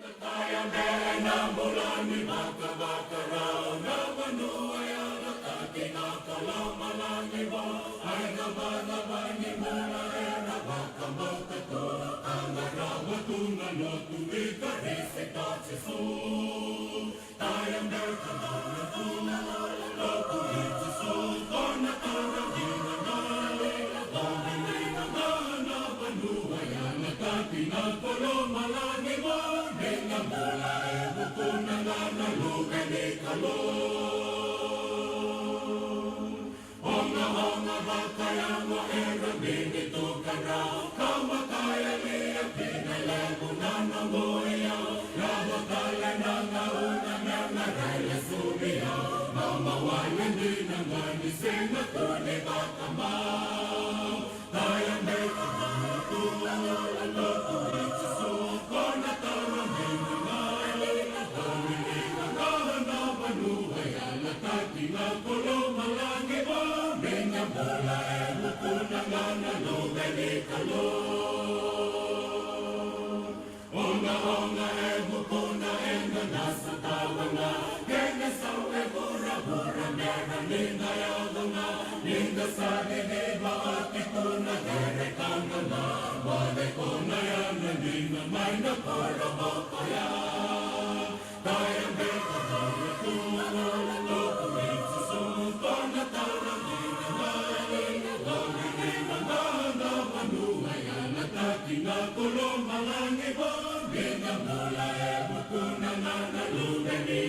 Kayang na bulan ni baka-baka na manuay ang ating akalaman iba ay naman ni mula era baka magkatulog ang arawatungan o tumikaris ito Jesus. Tayang berkaman na tunal o kulit Jesus kung nakarangin ang alay na manuay ang ating akalaman iba dengan mula buku nangalugan ni kalon. Honga bakayang wa era binito karaw kamakaya liya pinalagunan ng buhayaw labakala na ngauna na naraya sumiyaw mamawalan din ang manising at tunay bakamaw tayang beka mga tungal at tulit sa suko na taraming manuhay alat at tinagulong malangi mo Benya bola buko na nga nalugay ni kalong Onga buko na enga nasa tawa nga Kaya sa bura meron lingayago nga Linga sa niniba at ito na derek ang nga Walay ko na yan na di na may nakarama kaya Tayang beka mga tungal o kulit sa sumpa na tarangin ang halin Gawin ang mga manuhay at ating nakulong mga ibang Binyang mula buko na nga nalugay ni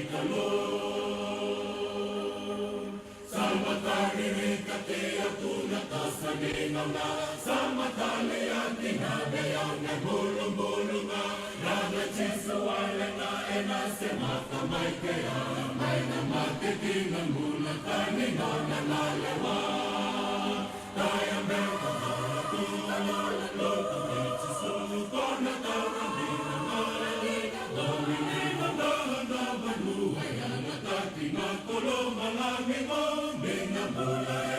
kalong Sa matarinig at iyak tunat sa ningaw na Sa matali at tinagayaw na bulong-bulong nga Nagachisuwalan na enase makamay kaya May namatitingan mula kanina na nalawa Kayang beka mga tungal o kulit sa suko na tarangin ang alay Gawin ang dahan na manuhay ang ating kulong malangin mo Binyang mula